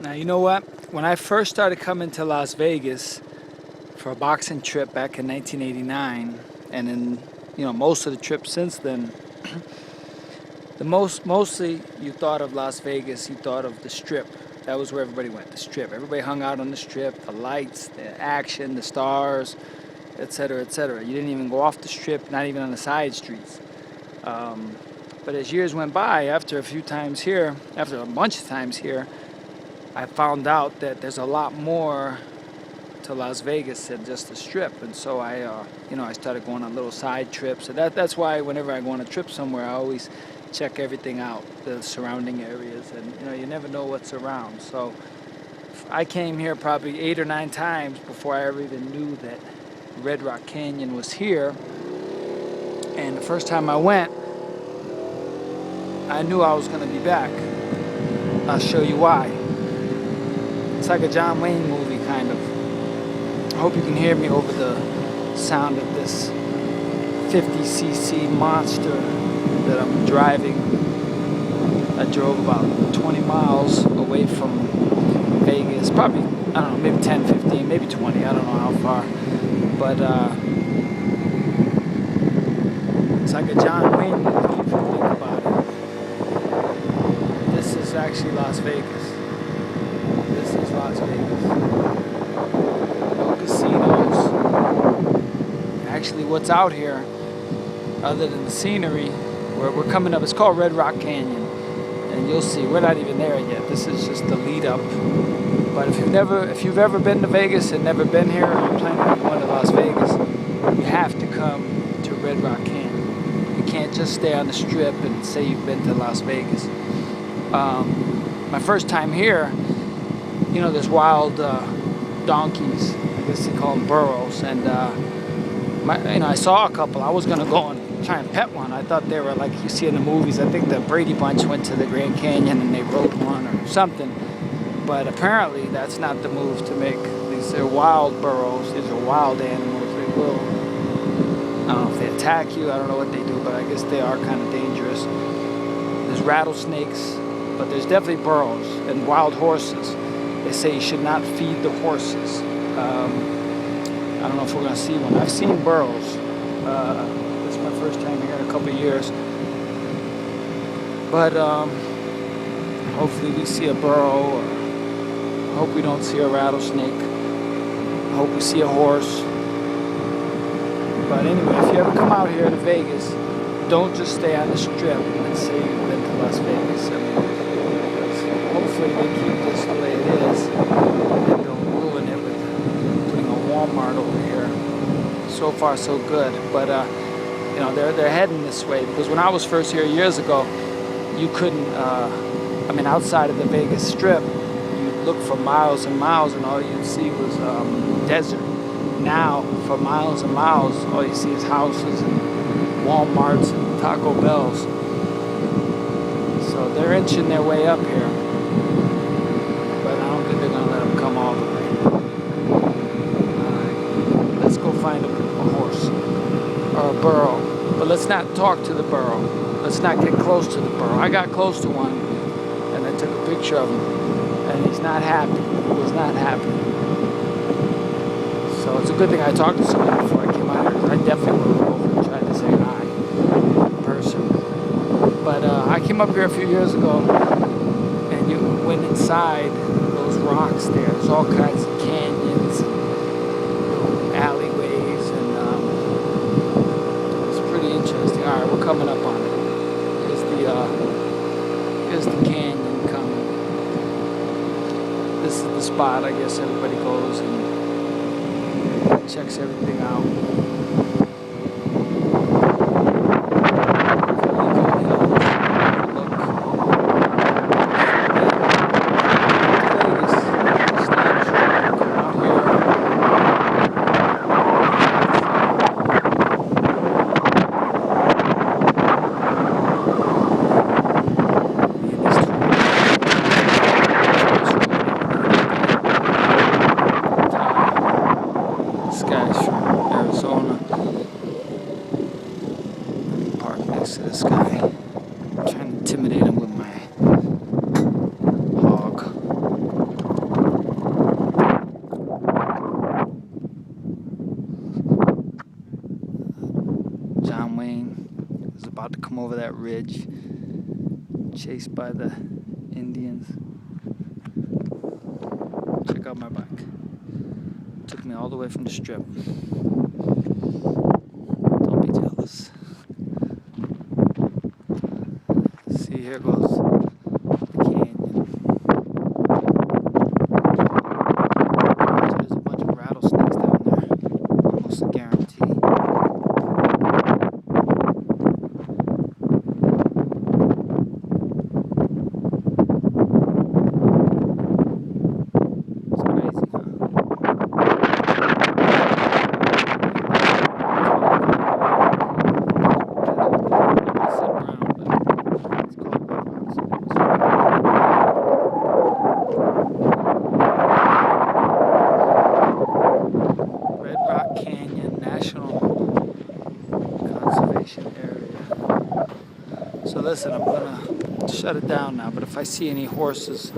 Now, you know what? When I first started coming to Las Vegas for a boxing trip back in 1989, and in most of the trips since then, mostly you thought of Las Vegas, you thought of the Strip. That was where everybody went, the Strip. Everybody hung out on the Strip, the lights, the action, the stars, etc., etc. You didn't even go off the Strip, not even on the side streets. Um, but as years went by, after a bunch of times here, I found out that there's a lot more to Las Vegas than just the Strip, and so I started going on little side trips. So that's why whenever I go on a trip somewhere, I always check everything out, the surrounding areas, and you never know what's around. So I came here probably 8 or 9 times before I ever even knew that Red Rock Canyon was here. And the first time I went, I knew I was going to be back. I'll show you why. It's like a John Wayne movie, kind of. I hope you can hear me over the sound of this 50cc monster that I'm driving. I drove about 20 miles away from Vegas, probably, I don't know, maybe 10, 15, maybe 20, I don't know how far. But it's like a John Wayne movie if you think about it. This is actually Las Vegas. This is Las Vegas. No casinos. Actually, what's out here, other than the scenery, where we're coming up, it's called Red Rock Canyon. And you'll see, we're not even there yet. This is just the lead up. But if you've ever been to Vegas and never been here, or you're planning on going to Las Vegas, you have to come to Red Rock Canyon. You can't just stay on the Strip and say you've been to Las Vegas. My first time here, there's wild donkeys. I guess they call them burros. And I saw a couple. I was gonna go and try and pet one. I thought they were like you see in the movies. I think the Brady Bunch went to the Grand Canyon and they rode one or something. But apparently that's not the move to make. These are wild burros. These are wild animals. They will, I don't know if they attack you. I don't know what they do, but I guess they are kind of dangerous. There's rattlesnakes, but there's definitely burros and wild horses. They say you should not feed the horses. I don't know if we're going to see one. I've seen burros. This is my first time here in a couple of years. But hopefully we see a burro. I hope we don't see a rattlesnake. I hope we see a horse. But anyway, if you ever come out here to Vegas, don't just stay on the Strip and say you've been to Las Vegas. I mean, hopefully they keep this the way it is and don't ruin it with putting a Walmart over here. So far, so good. But they're heading this way because when I was first here years ago, you couldn't. Outside of the Vegas Strip, you'd look for miles and miles, and all you'd see was desert. Now, for miles and miles, all you see is houses and Walmarts and Taco Bells. So they're inching their way up here, but I don't think they're gonna let them come all the way. Alright, let's go find a horse or a burro, but let's not talk to the burro. Let's not get close to the burro. I got close to one, and I took a picture of him, and he's not happy. He was not happy. So it's a good thing I talked to somebody before I came out here. I definitely would have over and tried to say hi in person. But I came up here a few years ago, and you went inside those rocks there. There's all kinds of canyons and alleyways, and it's pretty interesting. All right, we're coming up on it. Here's the canyon coming. This is the spot, I guess everybody goes and checks everything out. This guy's from Arizona. come over that ridge, chased by the Indians. Check out my bike. Took me all the way from the strip. Don't be jealous. See, here goes the canyon. So there's a bunch of rattlesnakes down there. Almost a guarantee. It's crazy, huh? Red Rock Canyon National Conservation Area. So listen, I'm gonna shut it down now, but if I see any horses